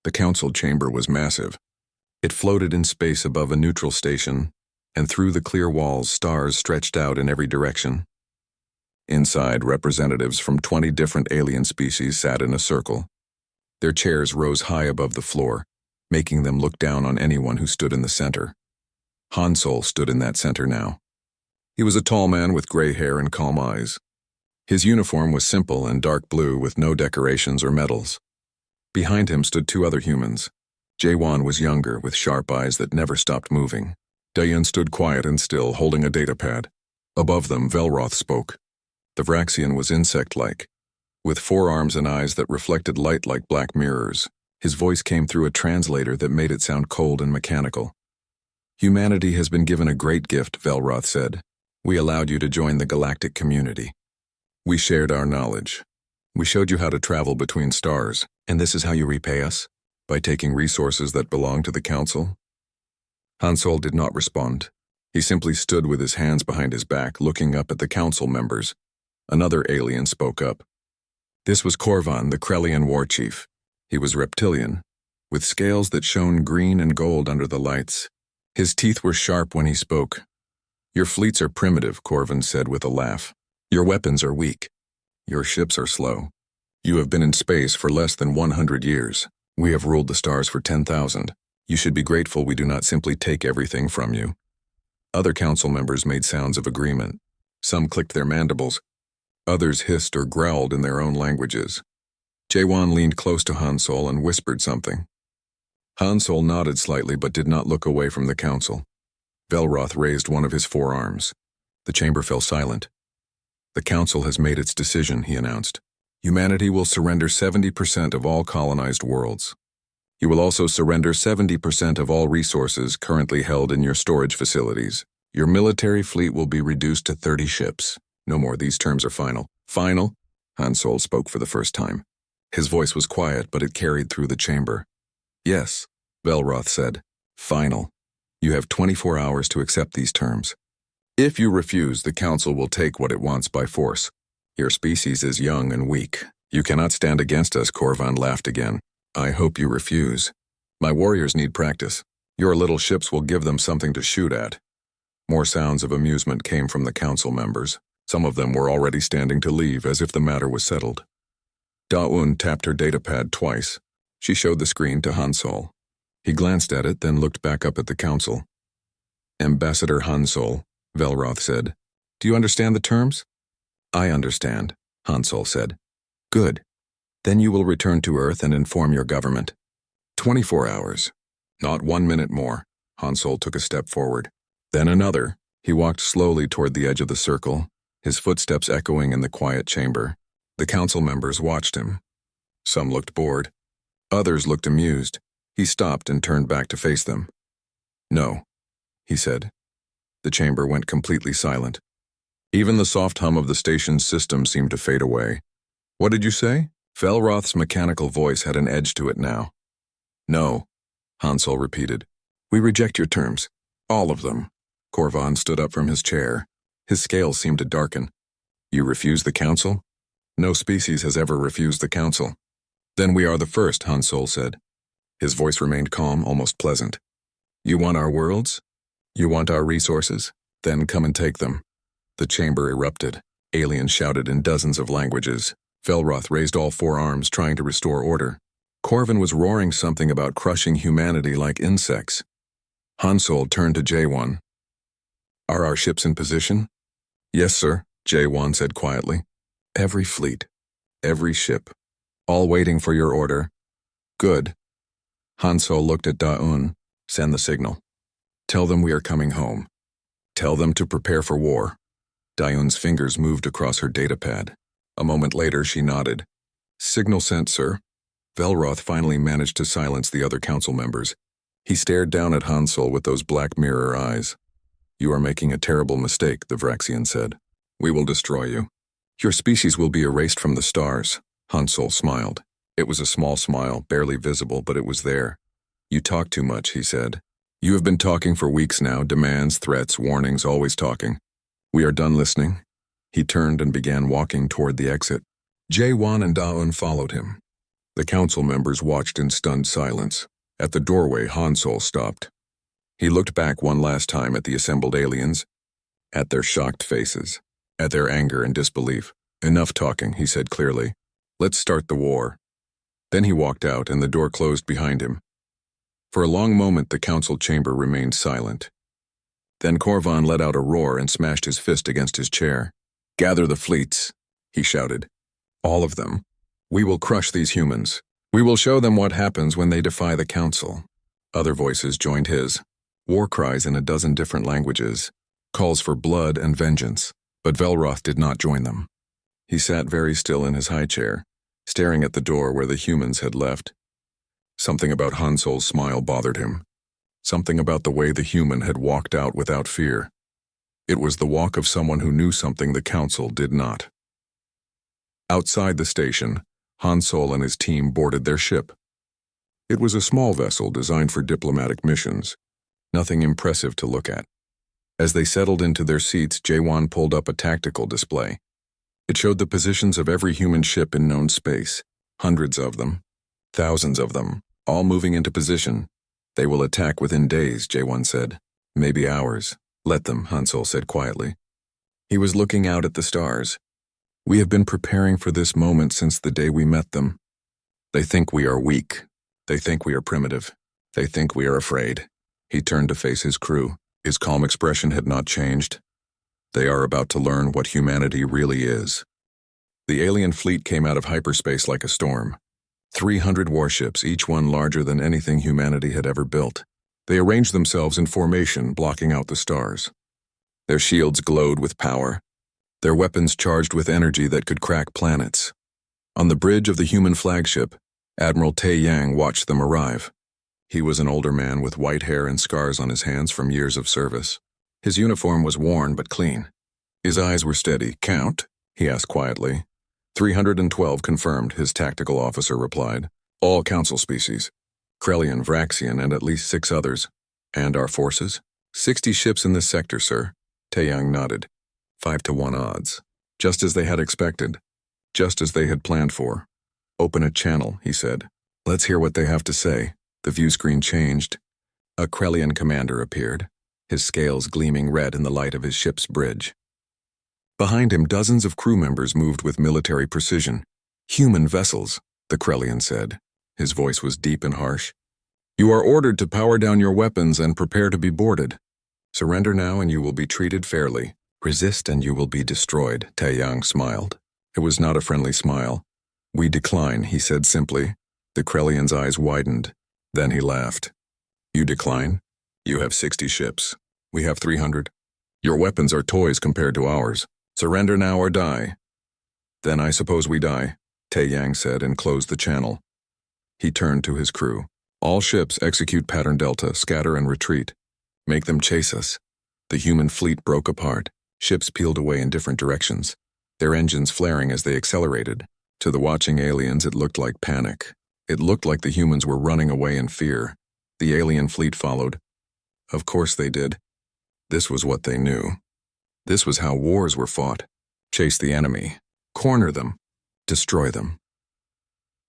The council chamber was massive. It floated in space above a neutral station, and through the clear walls stars stretched out in every direction. Inside, representatives from 20 different alien species sat in a circle. Their chairs rose high above the floor, making them look down on anyone who stood in the center. Han Solo stood in that center now. He was a tall man with gray hair and calm eyes. His uniform was simple and dark blue with no decorations or medals. Behind him stood two other humans. Jaewon was younger, with sharp eyes that never stopped moving. Daeun stood quiet and still, holding a datapad. Above them, Velroth spoke. The Vraxian was insect-like, with forearms and eyes that reflected light like black mirrors. His voice came through a translator that made it sound cold and mechanical. Humanity has been given a great gift, Velroth said. We allowed you to join the galactic community. We shared our knowledge. We showed you how to travel between stars, and this is how you repay us? By taking resources that belong to the Council? Han Solo did not respond. He simply stood with his hands behind his back, looking up at the Council members. Another alien spoke up. This was Korvan, the Krellian war chief. He was reptilian, with scales that shone green and gold under the lights. His teeth were sharp when he spoke. Your fleets are primitive, Korvan said with a laugh. Your weapons are weak. Your ships are slow. You have been in space for less than 100 years. We have ruled the stars for 10,000. You should be grateful we do not simply take everything from you. Other council members made sounds of agreement. Some clicked their mandibles. Others hissed or growled in their own languages. Jaewon leaned close to Han Solo and whispered something. Han Solo nodded slightly but did not look away from the council. Velroth raised one of his forearms. The chamber fell silent. The council has made its decision, he announced. Humanity will surrender 70% of all colonized worlds. You will also surrender 70% of all resources currently held in your storage facilities. Your military fleet will be reduced to 30 ships. No more, these terms are final. Final? Han Solo spoke for the first time. His voice was quiet, but it carried through the chamber. Yes, Velroth said. Final. You have 24 hours to accept these terms. If you refuse, the Council will take what it wants by force. Your species is young and weak. You cannot stand against us, Korvan laughed again. I hope you refuse. My warriors need practice. Your little ships will give them something to shoot at. More sounds of amusement came from the Council members. Some of them were already standing to leave, as if the matter was settled. Daeun tapped her datapad twice. She showed the screen to Han Solo. He glanced at it, then looked back up at the Council. Ambassador Han Solo, Velroth said. Do you understand the terms? I understand, Han Solo said. Good. Then you will return to Earth and inform your government. 24 hours. Not 1 minute more. Han Solo took a step forward. Then another. He walked slowly toward the edge of the circle, his footsteps echoing in the quiet chamber. The council members watched him. Some looked bored. Others looked amused. He stopped and turned back to face them. No, he said. The chamber went completely silent. Even the soft hum of the station's system seemed to fade away. What did you say? Velroth's mechanical voice had an edge to it now. No, Han Solo repeated. We reject your terms. All of them. Korvan stood up from his chair. His scales seemed to darken. You refuse the council? No species has ever refused the council. Then we are the first, Han Solo said. His voice remained calm, almost pleasant. You want our worlds? You want our resources? Then come and take them. The chamber erupted. Aliens shouted in dozens of languages. Velroth raised all four arms, trying to restore order. Korvan was roaring something about crushing humanity like insects. Han Solo turned to Jaewon. Are our ships in position? Yes, sir, Jaewon said quietly. Every fleet. Every ship. All waiting for your order. Good. Han Solo looked at Daeun. Send the signal. Tell them we are coming home. Tell them to prepare for war. Daeun's fingers moved across her datapad. A moment later, she nodded. Signal sent, sir. Velroth finally managed to silence the other council members. He stared down at Han Solo with those black mirror eyes. You are making a terrible mistake, the Vraxian said. We will destroy you. Your species will be erased from the stars. Han Solo smiled. It was a small smile, barely visible, but it was there. You talk too much, he said. You have been talking for weeks now, demands, threats, warnings, always talking. We are done listening. He turned and began walking toward the exit. Jaewon and Daeun followed him. The council members watched in stunned silence. At the doorway, Han Solo stopped. He looked back one last time at the assembled aliens, at their shocked faces, at their anger and disbelief. "Enough talking," he said clearly. "Let's start the war." Then he walked out and the door closed behind him. For a long moment the council chamber remained silent. Then Korvan let out a roar and smashed his fist against his chair. "Gather the fleets," he shouted. "All of them. We will crush these humans. We will show them what happens when they defy the council." Other voices joined his. War cries in a dozen different languages. Calls for blood and vengeance. But Velroth did not join them. He sat very still in his high chair, staring at the door where the humans had left. Something about Han Solo's smile bothered him. Something about the way the human had walked out without fear. It was the walk of someone who knew something the council did not. Outside the station, Han Solo and his team boarded their ship. It was a small vessel designed for diplomatic missions. Nothing impressive to look at. As they settled into their seats, Jaewon pulled up a tactical display. It showed the positions of every human ship in known space. Hundreds of them. Thousands of them, all moving into position. "They will attack within days," Jaewon said. "Maybe hours." "Let them," Han Solo said quietly. He was looking out at the stars. "We have been preparing for this moment since the day we met them. They think we are weak. They think we are primitive. They think we are afraid." He turned to face his crew. His calm expression had not changed. They are about to learn what humanity really is. The alien fleet came out of hyperspace like a storm. 300 warships, each one larger than anything humanity had ever built. They arranged themselves in formation, blocking out the stars. Their shields glowed with power. Their weapons charged with energy that could crack planets. On the bridge of the human flagship, Admiral Tae Yang watched them arrive. He was an older man with white hair and scars on his hands from years of service. His uniform was worn but clean. His eyes were steady. "Count?" he asked quietly. 312 confirmed, his tactical officer replied. "All council species. Krellian, Vraxian, and at least 6 others. And our forces? 60 ships in this sector, sir." Taeyang nodded. 5-to-1 odds. Just as they had expected. Just as they had planned for. "Open a channel," he said. "Let's hear what they have to say." The view screen changed. A Krellian commander appeared, his scales gleaming red in the light of his ship's bridge. Behind him, dozens of crew members moved with military precision. "Human vessels," the Krellian said. His voice was deep and harsh. "You are ordered to power down your weapons and prepare to be boarded. Surrender now and you will be treated fairly. Resist and you will be destroyed," Taeyang smiled. It was not a friendly smile. "We decline," he said simply. The Krellian's eyes widened. Then he laughed. "You decline? You have 60 ships. We have 300. Your weapons are toys compared to ours. Surrender now or die." "Then I suppose we die," Taeyang said and closed the channel. He turned to his crew. "All ships execute pattern delta, scatter and retreat. Make them chase us." The human fleet broke apart. Ships peeled away in different directions, their engines flaring as they accelerated. To the watching aliens, it looked like panic. It looked like the humans were running away in fear. The alien fleet followed. Of course they did. This was what they knew. This was how wars were fought. Chase the enemy. Corner them. Destroy them.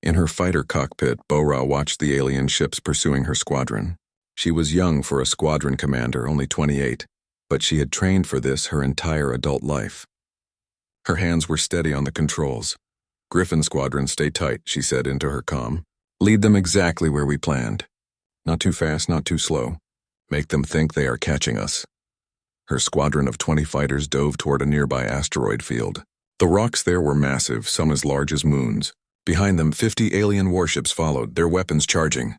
In her fighter cockpit, Bora watched the alien ships pursuing her squadron. She was young for a squadron commander, only 28, but she had trained for this her entire adult life. Her hands were steady on the controls. "Griffin Squadron, stay tight," she said into her comm. "Lead them exactly where we planned. Not too fast, not too slow. Make them think they are catching us." Her squadron of 20 fighters dove toward a nearby asteroid field. The rocks there were massive, some as large as moons. Behind them, 50 alien warships followed, their weapons charging.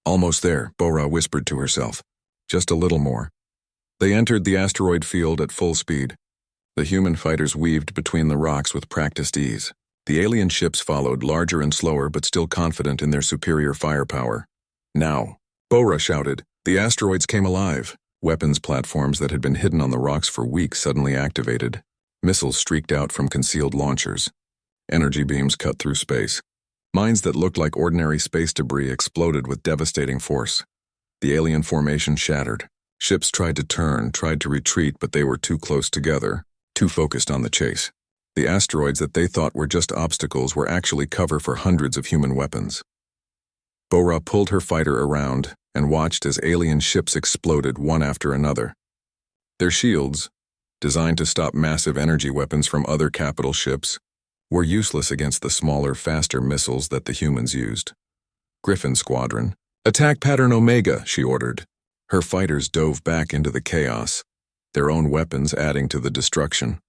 "Almost there," Bora whispered to herself. "Just a little more." They entered the asteroid field at full speed. The human fighters weaved between the rocks with practiced ease. The alien ships followed, larger and slower but still confident in their superior firepower. "Now!" Bora shouted. The asteroids came alive. Weapons platforms that had been hidden on the rocks for weeks suddenly activated. Missiles streaked out from concealed launchers. Energy beams cut through space. Mines that looked like ordinary space debris exploded with devastating force. The alien formation shattered. Ships tried to turn, tried to retreat, but they were too close together, too focused on the chase. The asteroids that they thought were just obstacles were actually cover for hundreds of human weapons. Bora pulled her fighter around and watched as alien ships exploded one after another. Their shields, designed to stop massive energy weapons from other capital ships, were useless against the smaller, faster missiles that the humans used. Griffin Squadron, attack pattern Omega, she ordered. Her fighters dove back into the chaos, their own weapons adding to the destruction.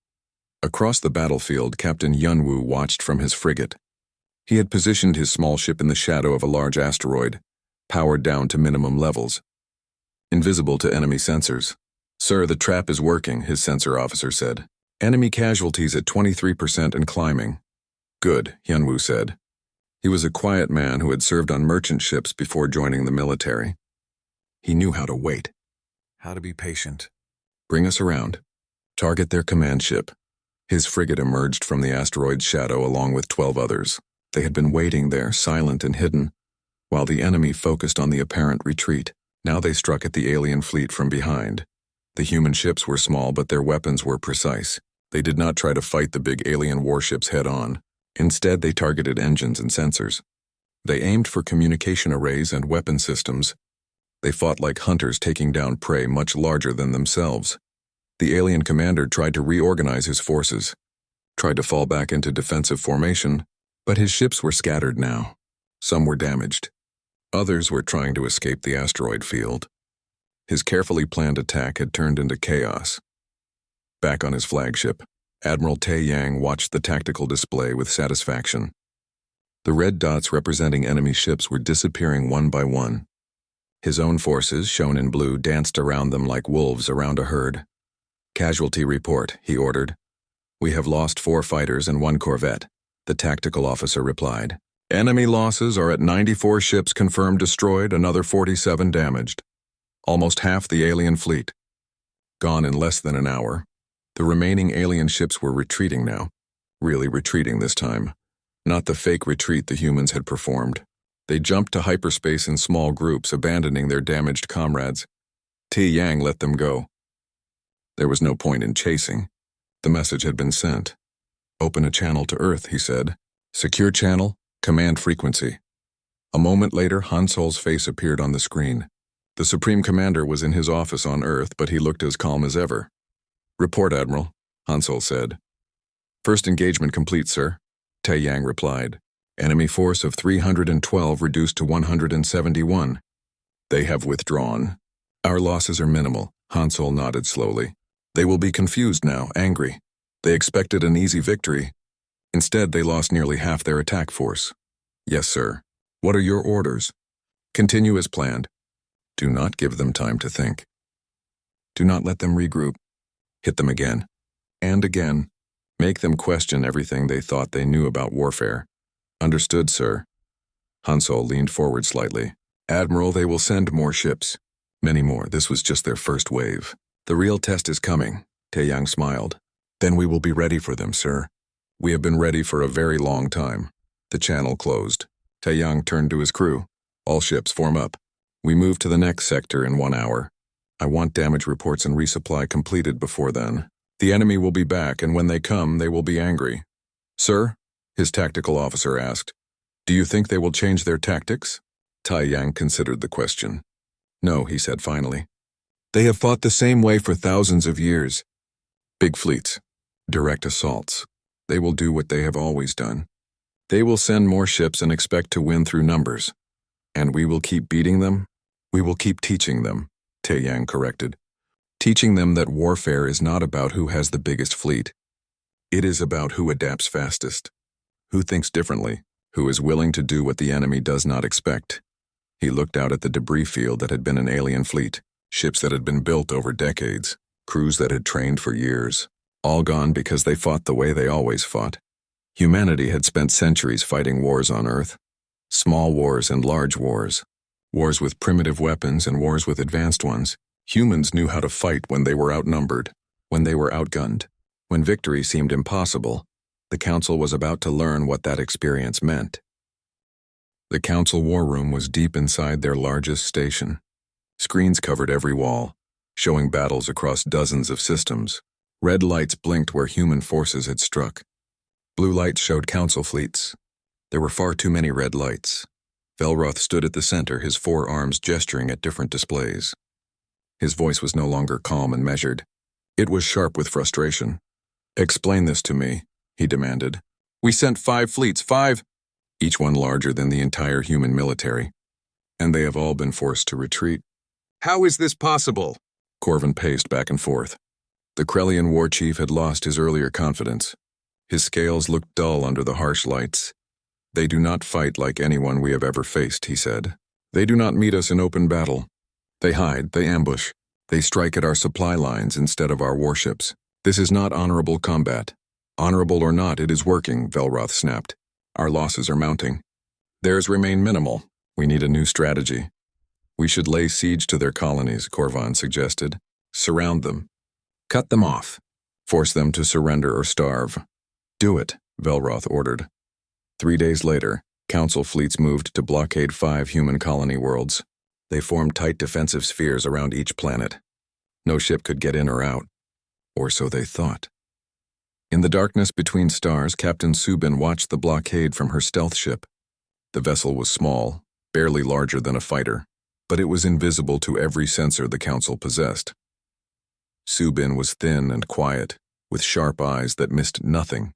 Across the battlefield, Captain Yunwu watched from his frigate. He had positioned his small ship in the shadow of a large asteroid, powered down to minimum levels. Invisible to enemy sensors. "Sir, the trap is working," his sensor officer said. "Enemy casualties at 23% and climbing." "Good," Yunwu said. He was a quiet man who had served on merchant ships before joining the military. He knew how to wait, how to be patient. "Bring us around. Target their command ship." His frigate emerged from the asteroid's shadow along with 12 others. They had been waiting there, silent and hidden, while the enemy focused on the apparent retreat. Now they struck at the alien fleet from behind. The human ships were small, but their weapons were precise. They did not try to fight the big alien warships head-on. Instead, they targeted engines and sensors. They aimed for communication arrays and weapon systems. They fought like hunters taking down prey much larger than themselves. The alien commander tried to reorganize his forces, tried to fall back into defensive formation, but his ships were scattered now. Some were damaged. Others were trying to escape the asteroid field. His carefully planned attack had turned into chaos. Back on his flagship, Admiral Tai Yang watched the tactical display with satisfaction. The red dots representing enemy ships were disappearing one by one. His own forces, shown in blue, danced around them like wolves around a herd. "Casualty report," he ordered. "We have lost 4 fighters and 1 corvette," the tactical officer replied. "Enemy losses are at 94 ships confirmed destroyed, another 47 damaged. Almost half the alien fleet. Gone in less than an hour." The remaining alien ships were retreating now. Really retreating this time. Not the fake retreat the humans had performed. They jumped to hyperspace in small groups, abandoning their damaged comrades. Tai Yang let them go. There was no point in chasing. The message had been sent. "Open a channel to Earth," he said. "Secure channel, command frequency." A moment later, Han Solo's face appeared on the screen. The Supreme Commander was in his office on Earth, but he looked as calm as ever. "Report, Admiral," Han Solo said. "First engagement complete, sir," Tai Yang replied. "Enemy force of 312 reduced to 171. They have withdrawn. Our losses are minimal," Han Solo nodded slowly. "They will be confused now, angry. They expected an easy victory. Instead, they lost nearly half their attack force." "Yes, sir. What are your orders?" "Continue as planned. Do not give them time to think. Do not let them regroup. Hit them again. And again. Make them question everything they thought they knew about warfare." "Understood, sir." Han Solo leaned forward slightly. "Admiral, they will send more ships. Many more. This was just their first wave. The real test is coming." Tai Yang smiled. "Then we will be ready for them, sir. We have been ready for a very long time." The channel closed. Tai Yang turned to his crew. "All ships form up. We move to the next sector in 1 hour. I want damage reports and resupply completed before then. The enemy will be back, and when they come, they will be angry." "Sir?" his tactical officer asked. "Do you think they will change their tactics?" Tai Yang considered the question. "No," he said finally. "They have fought the same way for thousands of years. Big fleets. Direct assaults. They will do what they have always done. They will send more ships and expect to win through numbers. And we will keep beating them? We will keep teaching them," Tai Yang corrected. "Teaching them that warfare is not about who has the biggest fleet. It is about who adapts fastest, who thinks differently, who is willing to do what the enemy does not expect." He looked out at the debris field that had been an alien fleet, ships that had been built over decades, crews that had trained for years, all gone because they fought the way they always fought. Humanity had spent centuries fighting wars on Earth, small wars and large wars, wars with primitive weapons and wars with advanced ones. Humans knew how to fight when they were outnumbered, when they were outgunned. When victory seemed impossible, the Council was about to learn what that experience meant. The Council war room was deep inside their largest station. Screens covered every wall, showing battles across dozens of systems. Red lights blinked where human forces had struck. Blue lights showed council fleets. There were far too many red lights. Velroth stood at the center, his 4 arms gesturing at different displays. His voice was no longer calm and measured. It was sharp with frustration. "Explain this to me," he demanded. "We sent 5 fleets, 5, each one larger than the entire human military, and they have all been forced to retreat." "How is this possible?" Corvin paced back and forth. The Krellian war chief had lost his earlier confidence. His scales looked dull under the harsh lights. "They do not fight like anyone we have ever faced," he said. "They do not meet us in open battle. They hide, they ambush, they strike at our supply lines instead of our warships. This is not honorable combat. Honorable or not, it is working," Velroth snapped. "Our losses are mounting. Theirs remain minimal. We need a new strategy." "We should lay siege to their colonies," Corvan suggested. "Surround them. Cut them off. Force them to surrender or starve." "Do it," Velroth ordered. 3 days later, Council fleets moved to blockade 5 human colony worlds. They formed tight defensive spheres around each planet. No ship could get in or out. Or so they thought. In the darkness between stars, Captain Subin watched the blockade from her stealth ship. The vessel was small, barely larger than a fighter, but it was invisible to every sensor the Council possessed. Subin was thin and quiet, with sharp eyes that missed nothing.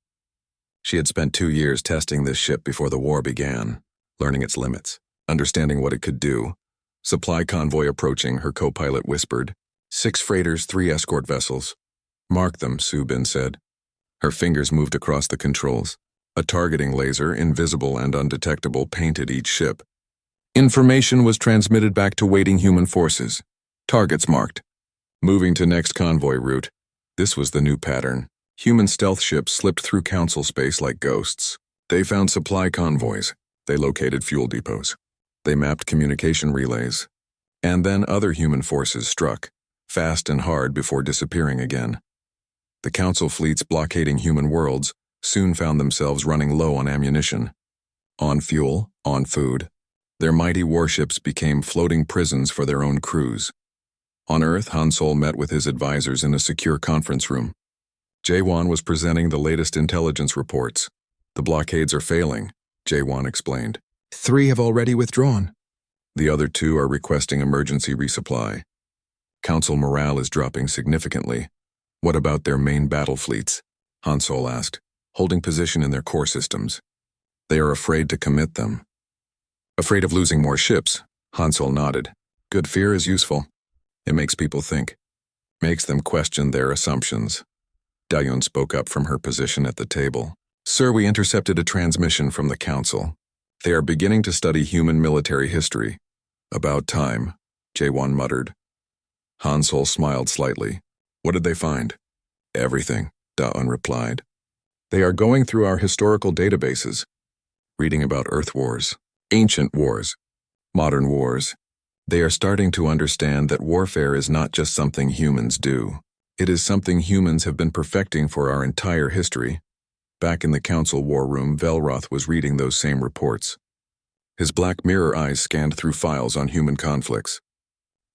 She had spent 2 years testing this ship before the war began, learning its limits, understanding what it could do. Supply convoy approaching, her co-pilot whispered. 6 freighters, 3 escort vessels. "Mark them," Subin said. Her fingers moved across the controls. A targeting laser, invisible and undetectable, painted each ship. Information was transmitted back to waiting human forces. Targets marked. Moving to next convoy route. This was the new pattern. Human stealth ships slipped through Council space like ghosts. They found supply convoys. They located fuel depots. They mapped communication relays. And then other human forces struck, fast and hard before disappearing again. The Council fleets blockading human worlds soon found themselves running low on ammunition. On fuel, on food. Their mighty warships became floating prisons for their own crews. On Earth, Han Sol met with his advisors in a secure conference room. Jaewon was presenting the latest intelligence reports. "The blockades are failing," Jaewon explained. 3 have already withdrawn. The other 2 are requesting emergency resupply. Council morale is dropping significantly. "What about their main battle fleets?" Han Sol asked, holding position in their core systems. "They are afraid to commit them." "Afraid of losing more ships," Han Sol nodded. "Good fear is useful. It makes people think. Makes them question their assumptions." Dayun spoke up from her position at the table. "Sir, we intercepted a transmission from the Council. They are beginning to study human military history." "About time," Jaewon muttered. Han Sol smiled slightly. "What did they find?" "Everything," Dayun replied. "They are going through our historical databases, reading about Earth wars, ancient wars, modern wars. They are starting to understand that warfare is not just something humans do. It is something humans have been perfecting for our entire history." Back in the Council war room, Velroth was reading those same reports. His black mirror eyes scanned through files on human conflicts.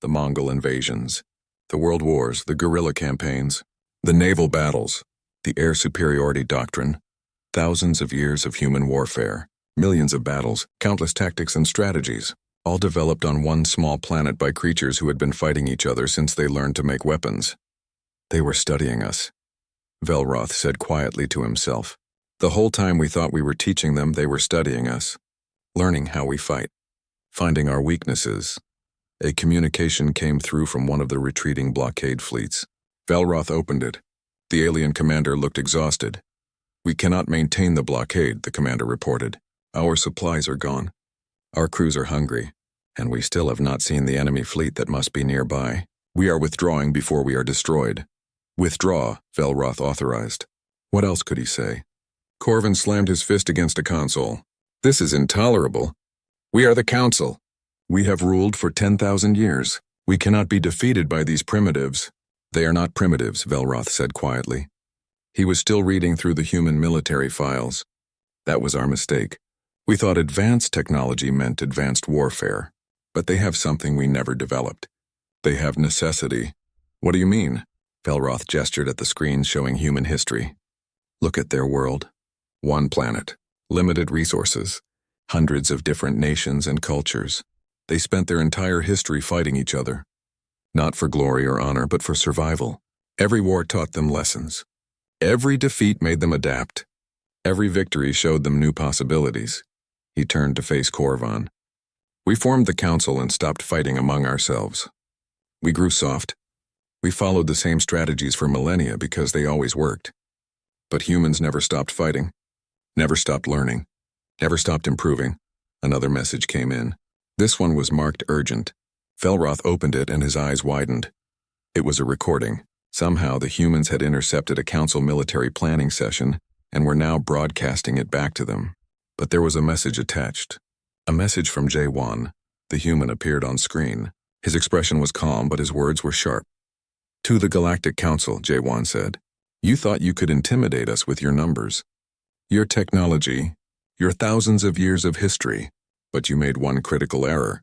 The Mongol invasions, the world wars, the guerrilla campaigns, the naval battles, the air superiority doctrine, thousands of years of human warfare, millions of battles, countless tactics and strategies, all developed on one small planet by creatures who had been fighting each other since they learned to make weapons. "They were studying us," Velroth said quietly to himself. "The whole time we thought we were teaching them, they were studying us, learning how we fight, finding our weaknesses." A communication came through from one of the retreating blockade fleets. Velroth opened it. The alien commander looked exhausted. "We cannot maintain the blockade," the commander reported. "Our supplies are gone. Our crews are hungry, and we still have not seen the enemy fleet that must be nearby. We are withdrawing before we are destroyed." "Withdraw," Velroth authorized. What else could he say? Corvin slammed his fist against a console. "This is intolerable. We are the Council. We have ruled for 10,000 years. We cannot be defeated by these primitives." "They are not primitives," Velroth said quietly. He was still reading through the human military files. "That was our mistake. We thought advanced technology meant advanced warfare, but they have something we never developed. They have necessity." "What do you mean?" Velroth gestured at the screens showing human history. "Look at their world. One planet, limited resources, hundreds of different nations and cultures. They spent their entire history fighting each other. Not for glory or honor, but for survival. Every war taught them lessons. Every defeat made them adapt. Every victory showed them new possibilities. He turned to face Korvan. We formed the council and stopped fighting among ourselves. We grew soft. We followed the same strategies for millennia because they always worked. But humans never stopped fighting, never stopped learning, never stopped improving. Another message came in. This one was marked urgent. Felroth opened it and his eyes widened. It was a recording. Somehow the humans had intercepted a council military planning session and were now broadcasting it back to them. But there was a message attached. A message from J1. The human appeared on screen. His expression was calm, but his words were sharp. To the Galactic Council, J1 said. You thought you could intimidate us with your numbers, your technology, your thousands of years of history, but you made one critical error.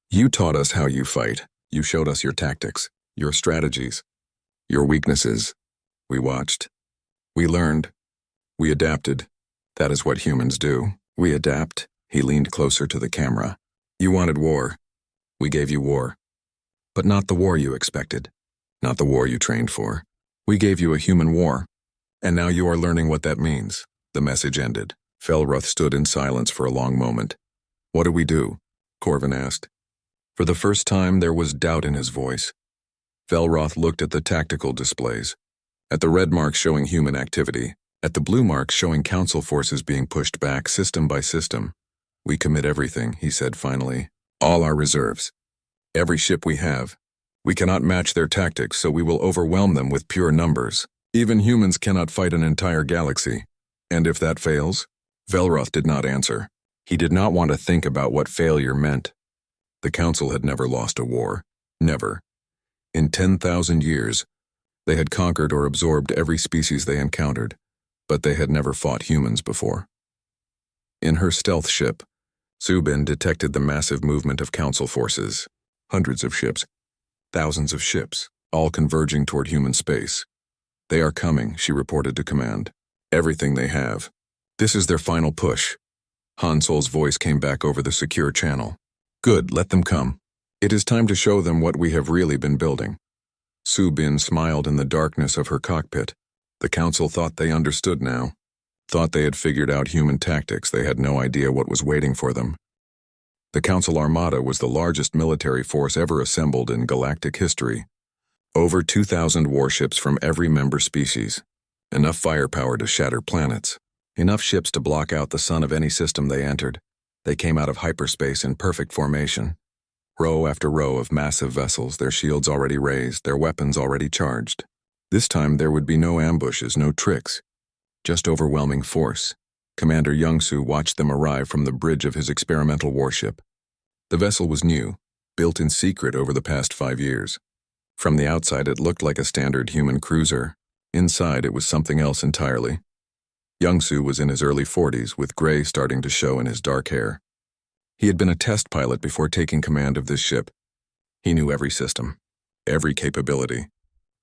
You taught us how you fight. You showed us your tactics, your strategies, your weaknesses. We watched. We learned. We adapted. That is what humans do. We adapt. He leaned closer to the camera. You wanted war. We gave you war. But not the war you expected. Not the war you trained for. We gave you a human war. And now you are learning what that means. The message ended. Felroth stood in silence for a long moment. What do we do? Korvan asked. For the first time, there was doubt in his voice. Felroth looked at the tactical displays, at the red marks showing human activity, at the blue marks showing council forces being pushed back system by system. We commit everything, he said finally. All our reserves. Every ship we have. We cannot match their tactics, so we will overwhelm them with pure numbers. Even humans cannot fight an entire galaxy. And if that fails? Felroth did not answer. He did not want to think about what failure meant. The council had never lost a war. Never. In 10,000 years, they had conquered or absorbed every species they encountered, but they had never fought humans before. In her stealth ship, Subin detected the massive movement of council forces. Hundreds of ships. Thousands of ships, all converging toward human space. They are coming, she reported to command. Everything they have. This is their final push. Han Sol's voice came back over the secure channel. Good, let them come. It is time to show them what we have really been building. Subin smiled in the darkness of her cockpit. The council thought they understood now. Thought they had figured out human tactics. They had no idea what was waiting for them. The Council Armada was the largest military force ever assembled in galactic history. Over 2,000 warships from every member species. Enough firepower to shatter planets. Enough ships to block out the sun of any system they entered. They came out of hyperspace in perfect formation. Row after row of massive vessels, their shields already raised, their weapons already charged. This time there would be no ambushes, no tricks. Just overwhelming force. Commander Youngsu watched them arrive from the bridge of his experimental warship. The vessel was new, built in secret over the past 5 years. From the outside it looked like a standard human cruiser. Inside it was something else entirely. Youngsu was in his early 40s, with gray starting to show in his dark hair. He had been a test pilot before taking command of this ship. He knew every system, every capability,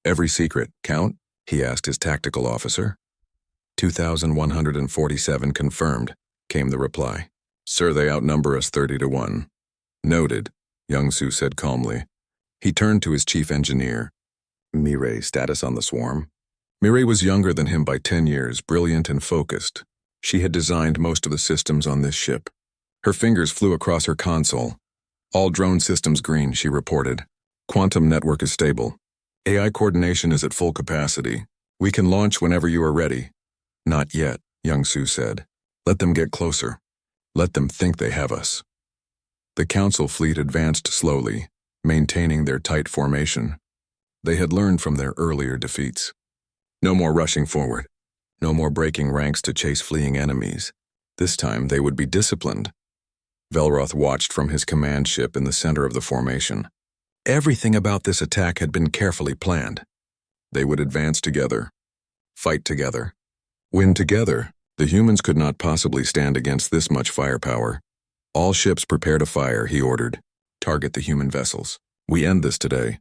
every secret. Count? He asked his tactical officer. 2,147 confirmed, came the reply. Sir, they outnumber us 30-1. Noted, Youngsu said calmly. He turned to his chief engineer. Mireille, status on the swarm? Mireille was younger than him by 10 years, brilliant and focused. She had designed most of the systems on this ship. Her fingers flew across her console. All drone systems green, she reported. Quantum network is stable. AI coordination is at full capacity. We can launch whenever you are ready. Not yet, Youngsu said. Let them get closer. Let them think they have us. The council fleet advanced slowly, maintaining their tight formation. They had learned from their earlier defeats. No more rushing forward. No more breaking ranks to chase fleeing enemies. This time they would be disciplined. Felroth watched from his command ship in the center of the formation. Everything about this attack had been carefully planned. They would advance together, fight together, win together. The humans could not possibly stand against this much firepower. All ships prepare to fire, he ordered. Target the human vessels. We end this today.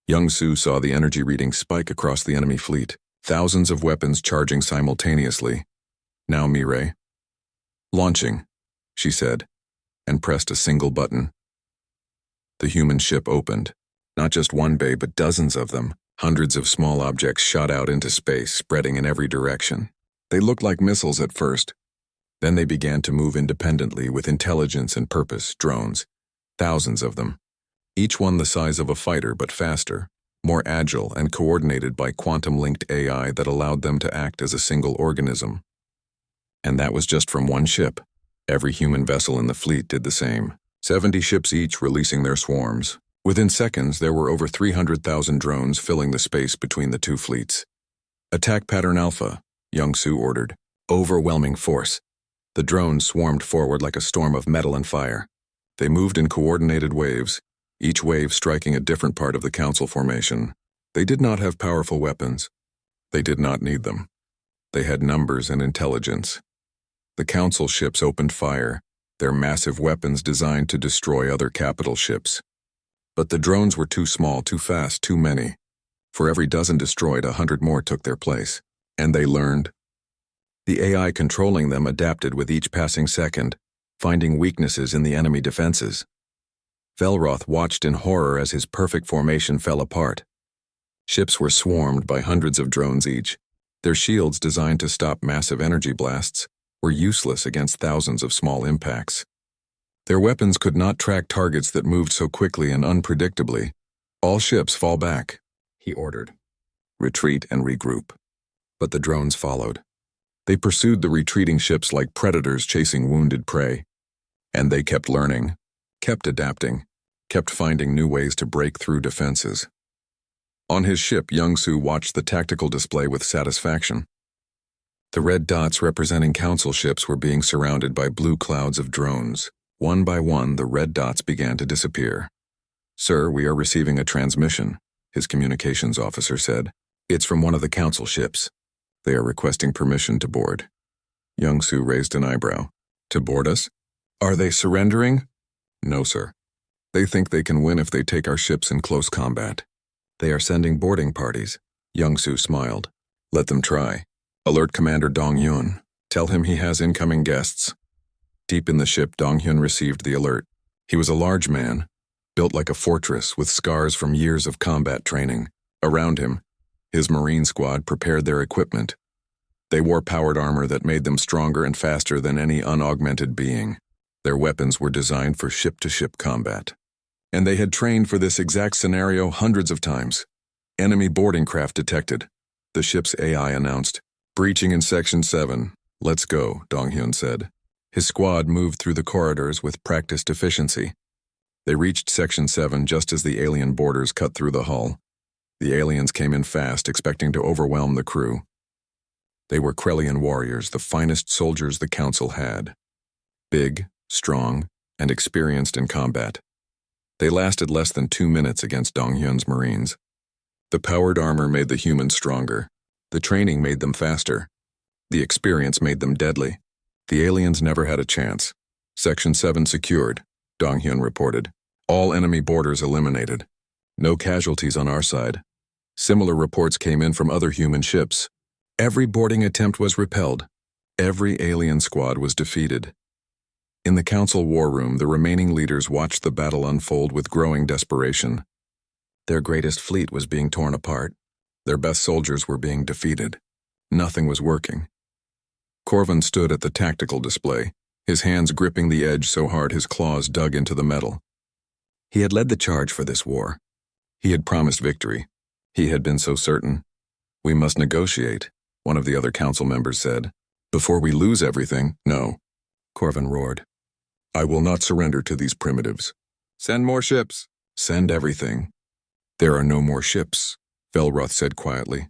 Youngsu saw the energy reading spike across the enemy fleet, thousands of weapons charging simultaneously. Now, Mireille. Launching, she said, and pressed a single button. The human ship opened. Not just one bay, but dozens of them. Hundreds of small objects shot out into space, spreading in every direction. They looked like missiles at first. Then they began to move independently with intelligence and purpose, drones. Thousands of them. Each one the size of a fighter, but faster, more agile and coordinated by quantum-linked AI that allowed them to act as a single organism. And that was just from one ship. Every human vessel in the fleet did the same. 70 ships each releasing their swarms. Within seconds, there were over 300,000 drones filling the space between the two fleets. Attack Pattern Alpha, Young-Soo ordered. Overwhelming force. The drones swarmed forward like a storm of metal and fire. They moved in coordinated waves, each wave striking a different part of the Council formation. They did not have powerful weapons. They did not need them. They had numbers and intelligence. The Council ships opened fire, their massive weapons designed to destroy other capital ships. But the drones were too small, too fast, too many. For every dozen destroyed, 100 more took their place. And they learned. The AI controlling them adapted with each passing second, finding weaknesses in the enemy defenses. Velroth watched in horror as his perfect formation fell apart. Ships were swarmed by hundreds of drones each. Their shields, designed to stop massive energy blasts, were useless against thousands of small impacts. Their weapons could not track targets that moved so quickly and unpredictably. All ships fall back, he ordered. Retreat and regroup. But the drones followed. They pursued the retreating ships like predators chasing wounded prey. And they kept learning, kept adapting, kept finding new ways to break through defenses. On his ship, Young-Soo watched the tactical display with satisfaction. The red dots representing Council ships were being surrounded by blue clouds of drones. One by one, the red dots began to disappear. "Sir, we are receiving a transmission," his communications officer said. "It's from one of the Council ships. They are requesting permission to board." Young-Soo raised an eyebrow. "To board us? Are they surrendering?" "No, sir. They think they can win if they take our ships in close combat. They are sending boarding parties." Young-Soo smiled. "Let them try. Alert Commander Dong-hyun. Tell him he has incoming guests." Deep in the ship, Dong-hyun received the alert. He was a large man, built like a fortress with scars from years of combat training. Around him, his Marine squad prepared their equipment. They wore powered armor that made them stronger and faster than any unaugmented being. Their weapons were designed for ship-to-ship combat. And they had trained for this exact scenario hundreds of times. Enemy boarding craft detected. The ship's AI announced. "Breaching in Section 7. Let's go," Dong-hyun said. His squad moved through the corridors with practiced efficiency. They reached Section 7 just as the alien boarders cut through the hull. The aliens came in fast, expecting to overwhelm the crew. They were Krellian warriors, the finest soldiers the Council had. Big, strong, and experienced in combat. They lasted less than 2 minutes against Dong-hyun's Marines. The powered armor made the humans stronger. The training made them faster. The experience made them deadly. The aliens never had a chance. Section 7 secured, Dong-hyun reported. All enemy boarders eliminated. No casualties on our side. Similar reports came in from other human ships. Every boarding attempt was repelled. Every alien squad was defeated. In the Council war room, the remaining leaders watched the battle unfold with growing desperation. Their greatest fleet was being torn apart. Their best soldiers were being defeated. Nothing was working. Corvin stood at the tactical display, his hands gripping the edge so hard his claws dug into the metal. He had led the charge for this war. He had promised victory. He had been so certain. "We must negotiate," one of the other Council members said. "Before we lose everything." "No," Corvin roared. "I will not surrender to these primitives. Send more ships. Send everything." "There are no more ships," Velroth said quietly.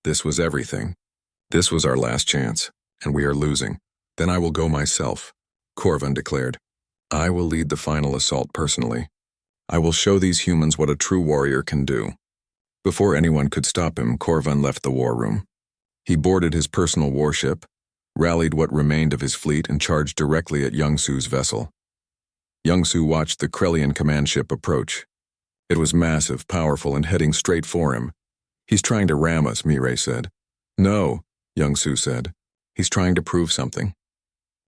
"This was everything. This was our last chance, and we are losing. Then I will go myself," Corvin declared. "I will lead the final assault personally. I will show these humans what a true warrior can do." Before anyone could stop him, Corvin left the war room. He boarded his personal warship, rallied what remained of his fleet, and charged directly at Young-Soo's vessel. Young-Soo watched the Krellian command ship approach. It was massive, powerful, and heading straight for him. "He's trying to ram us," Mireille said. "No," Young-Soo said. He's trying to prove something.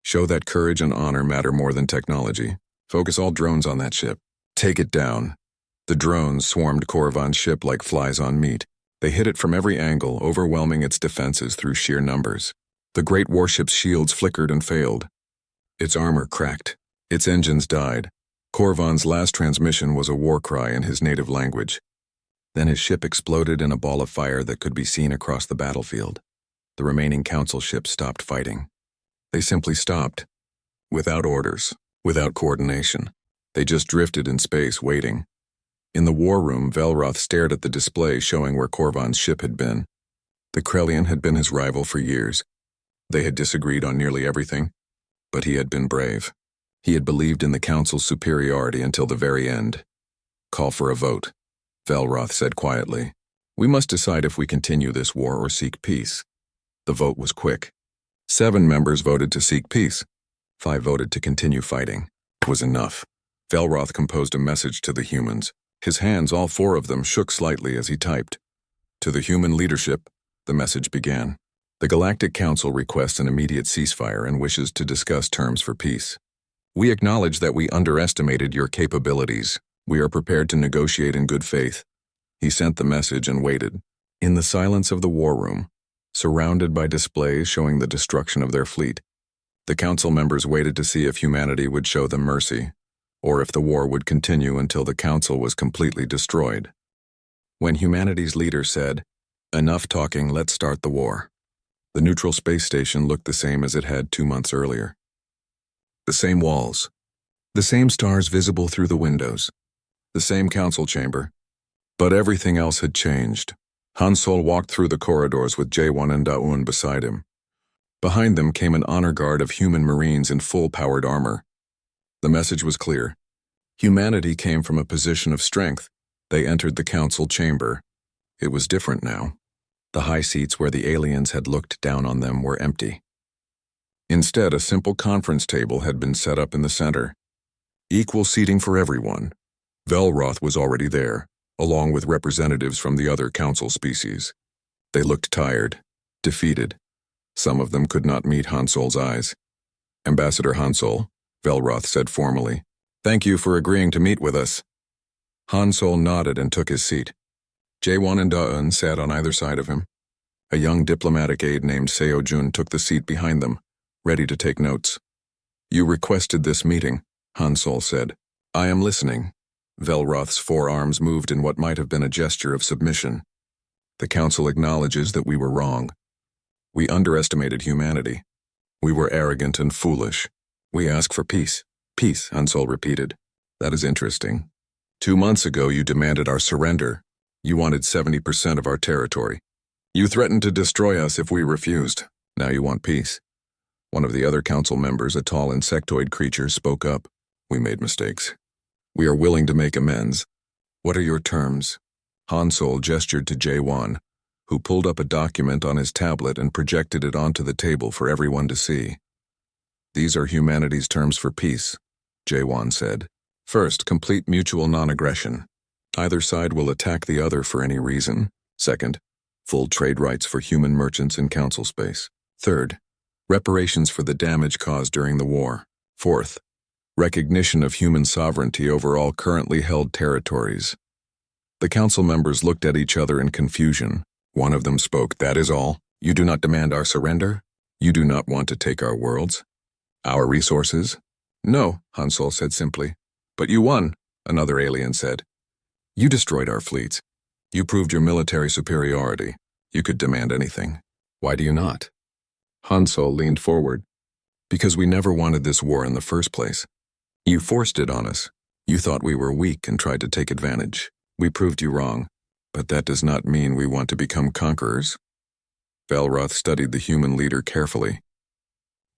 Show that courage and honor matter more than technology. Focus all drones on that ship. Take it down. The drones swarmed Korriban's ship like flies on meat. They hit it from every angle, overwhelming its defenses through sheer numbers. The great warship's shields flickered and failed. Its armor cracked. Its engines died. Korriban's last transmission was a war cry in his native language. Then his ship exploded in a ball of fire that could be seen across the battlefield. The remaining council ships stopped fighting. They simply stopped. Without orders, without coordination. They just drifted in space, waiting. In the war room, Velroth stared at the display showing where Korriban's ship had been. The Krellian had been his rival for years. They had disagreed on nearly everything, but he had been brave. He had believed in the Council's superiority until the very end. Call for a vote, Velroth said quietly. We must decide if we continue this war or seek peace. The vote was quick. 7 members voted to seek peace. 5 voted to continue fighting. It was enough. Velroth composed a message to the humans. His hands, all 4 of them, shook slightly as he typed. To the human leadership, the message began. The Galactic Council requests an immediate ceasefire and wishes to discuss terms for peace. We acknowledge that we underestimated your capabilities. We are prepared to negotiate in good faith. He sent the message and waited. In the silence of the war room, surrounded by displays showing the destruction of their fleet, the council members waited to see if humanity would show them mercy, or if the war would continue until the council was completely destroyed. When humanity's leader said, "Enough talking, let's start the war," the neutral space station looked the same as it had 2 months earlier. The same walls, the same stars visible through the windows, the same council chamber, but everything else had changed. Han Sol walked through the corridors with J1 and Daun beside him. Behind them came an honor guard of human marines in full-powered armor. The message was clear. Humanity came from a position of strength. They entered the council chamber. It was different now. The high seats where the aliens had looked down on them were empty. Instead, a simple conference table had been set up in the center. Equal seating for everyone. Velroth was already there, along with representatives from the other council species. They looked tired, defeated. Some of them could not meet Han Sol's eyes. Ambassador Han Sol, Velroth said formally, "Thank you for agreeing to meet with us." Han Sol nodded and took his seat. J1 and Daun sat on either side of him. A young diplomatic aide named Seo Jun took the seat behind them, ready to take notes. "You requested this meeting," Han Sol said. "I am listening." Velroth's forearms moved in what might have been a gesture of submission. "The Council acknowledges that we were wrong. We underestimated humanity. We were arrogant and foolish. We ask for peace." "Peace," Han Sol repeated. "That is interesting. 2 months ago you demanded our surrender. You wanted 70% of our territory. You threatened to destroy us if we refused. Now you want peace." One of the other council members, a tall insectoid creature, spoke up. "We made mistakes. We are willing to make amends. What are your terms?" Han Sol gestured to J1, who pulled up a document on his tablet and projected it onto the table for everyone to see. "These are humanity's terms for peace," J1 said. "First, complete mutual non-aggression. Either side will attack the other for any reason. Second, full trade rights for human merchants in council space. Third, reparations for the damage caused during the war. Fourth, recognition of human sovereignty over all currently held territories." The council members looked at each other in confusion. One of them spoke. "That is all? You do not demand our surrender? You do not want to take our worlds? Our resources?" "No," Han Sol said simply. "But you won," another alien said. "You destroyed our fleets. You proved your military superiority. You could demand anything. Why do you not?" Han Sol leaned forward. "Because we never wanted this war in the first place. You forced it on us. You thought we were weak and tried to take advantage. We proved you wrong. But that does not mean we want to become conquerors." Velroth studied the human leader carefully.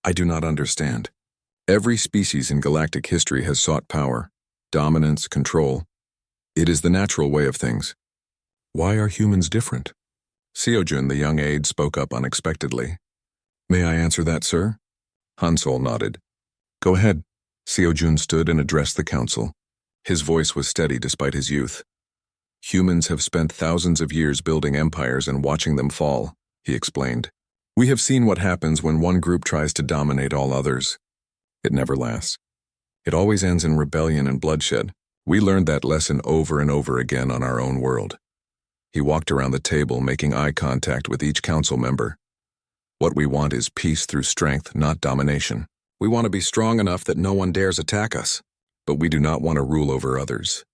"I do not understand. Every species in galactic history has sought power, dominance, control. It is the natural way of things. Why are humans different?" Seojun, the young aide, spoke up unexpectedly. "May I answer that, sir?" Han Sol nodded. "Go ahead." Seojun stood and addressed the council. His voice was steady despite his youth. "Humans have spent thousands of years building empires and watching them fall," he explained. We have seen what happens when one group tries to dominate all others. It never lasts. It always ends in rebellion and bloodshed. We learned that lesson over and over again on our own world. He walked around the table, making eye contact with each council member. What we want is peace through strength, not domination. We want to be strong enough that no one dares attack us, but we do not want to rule over others.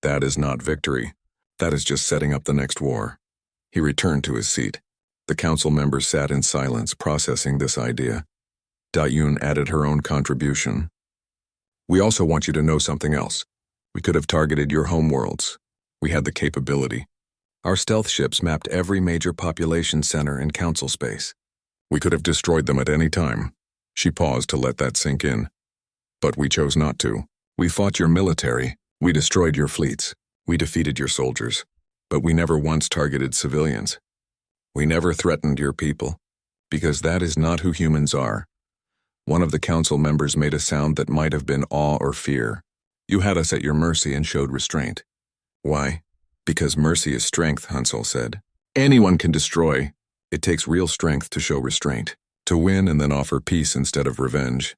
That is not victory. That is just setting up the next war. He returned to his seat. The council members sat in silence, processing this idea. Da-Yun added her own contribution. We also want you to know something else. We could have targeted your homeworlds. We had the capability. Our stealth ships mapped every major population center in council space. We could have destroyed them at any time. She paused to let that sink in. But we chose not to. We fought your military. We destroyed your fleets. We defeated your soldiers. But we never once targeted civilians. We never threatened your people. Because that is not who humans are. One of the council members made a sound that might have been awe or fear. You had us at your mercy and showed restraint. Why? Because mercy is strength, Hansel said. Anyone can destroy. It takes real strength to show restraint. To win and then offer peace instead of revenge.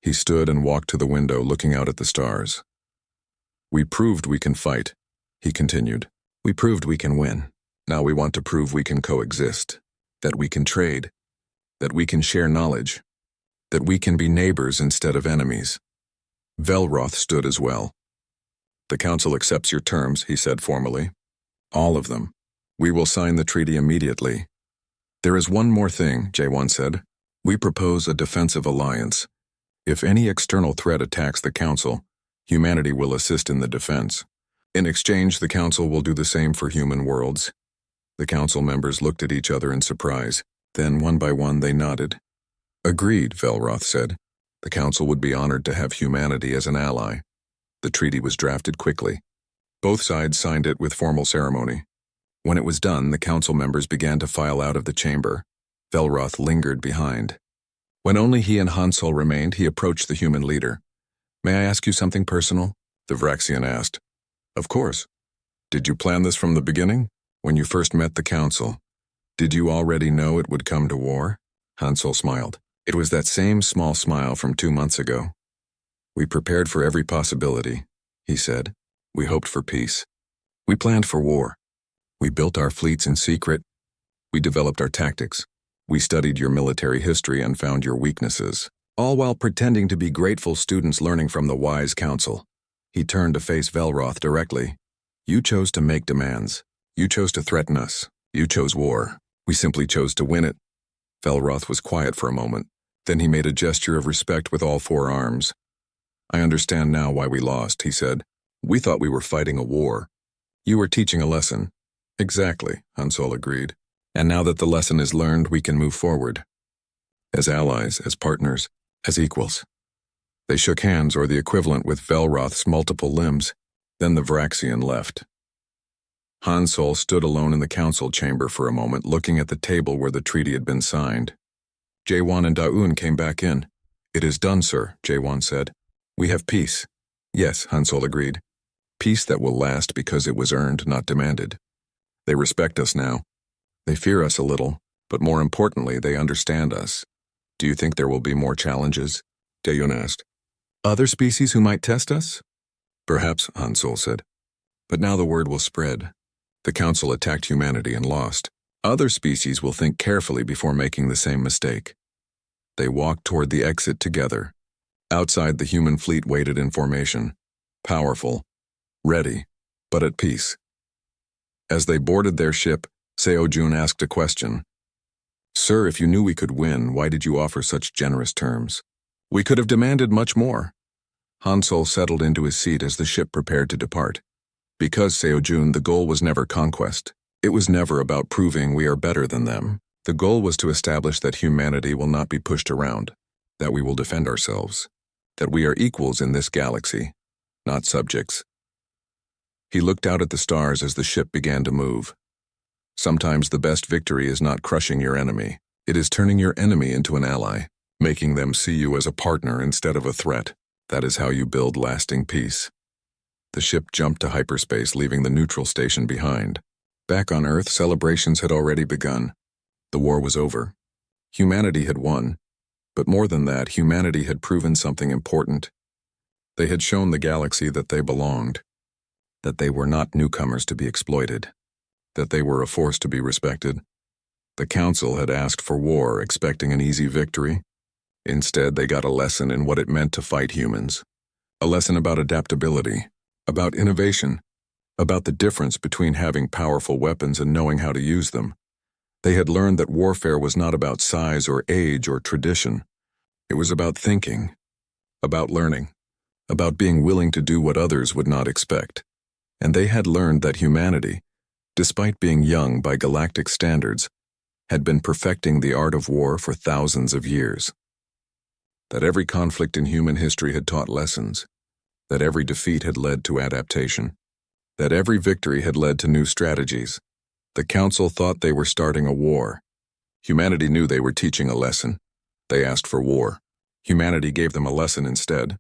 He stood and walked to the window, looking out at the stars. We proved we can fight, he continued. We proved we can win. Now we want to prove we can coexist. That we can trade. That we can share knowledge. That we can be neighbors instead of enemies. Velroth stood as well. The council accepts your terms, he said formally. All of them. We will sign the treaty immediately. There is one more thing, J1 said. We propose a defensive alliance. If any external threat attacks the council, humanity will assist in the defense. In exchange, the council will do the same for human worlds. The council members looked at each other in surprise. Then, one by one, they nodded. Agreed, Velroth said. The council would be honored to have humanity as an ally. The treaty was drafted quickly. Both sides signed it with formal ceremony. When it was done, the council members began to file out of the chamber. Velroth lingered behind. When only he and Hansel remained, he approached the human leader. May I ask you something personal? The Vraxian asked. Of course. Did you plan this from the beginning? When you first met the council, did you already know it would come to war? Hansel smiled. It was that same small smile from 2 months ago. We prepared for every possibility, he said. We hoped for peace. We planned for war. We built our fleets in secret. We developed our tactics. We studied your military history and found your weaknesses, all while pretending to be grateful students learning from the wise council. He turned to face Velroth directly. You chose to make demands. You chose to threaten us. You chose war. We simply chose to win it. Velroth was quiet for a moment. Then he made a gesture of respect with all 4 arms. I understand now why we lost, he said. We thought we were fighting a war. You were teaching a lesson. Exactly, Hansel agreed. And now that the lesson is learned, we can move forward. As allies, as partners, as equals. They shook hands, or the equivalent, with Velroth's multiple limbs. Then the Vraxian left. Hansel stood alone in the council chamber for a moment, looking at the table where the treaty had been signed. J1 and Da-Un came back in. It is done, sir, J1 said. We have peace. Yes, Hansel agreed. Peace that will last because it was earned, not demanded. They respect us now. They fear us a little, but more importantly, they understand us. Do you think there will be more challenges? Da-Un asked. Other species who might test us? Perhaps, Hansel said. But now the word will spread. The council attacked humanity and lost. Other species will think carefully before making the same mistake. They walked toward the exit together. Outside, the human fleet waited in formation. Powerful. Ready. But at peace. As they boarded their ship, Seo-jun asked a question. Sir, if you knew we could win, why did you offer such generous terms? We could have demanded much more. Hansel settled into his seat as the ship prepared to depart. Because, Seo-jun, the goal was never conquest. It was never about proving we are better than them. The goal was to establish that humanity will not be pushed around, that we will defend ourselves, that we are equals in this galaxy, not subjects. He looked out at the stars as the ship began to move. Sometimes the best victory is not crushing your enemy. It is turning your enemy into an ally, making them see you as a partner instead of a threat. That is how you build lasting peace. The ship jumped to hyperspace, leaving the neutral station behind. Back on Earth, celebrations had already begun. The war was over. Humanity had won, but more than that, humanity had proven something important. They had shown the galaxy that they belonged, that they were not newcomers to be exploited, that they were a force to be respected. The Council had asked for war, expecting an easy victory. Instead, they got a lesson in what it meant to fight humans. A lesson about adaptability, about innovation, about the difference between having powerful weapons and knowing how to use them. They had learned that warfare was not about size or age or tradition. It was about thinking, about learning, about being willing to do what others would not expect. And they had learned that humanity, despite being young by galactic standards, had been perfecting the art of war for thousands of years. That every conflict in human history had taught lessons, that every defeat had led to adaptation, that every victory had led to new strategies. The Council thought they were starting a war. Humanity knew they were teaching a lesson. They asked for war. Humanity gave them a lesson instead.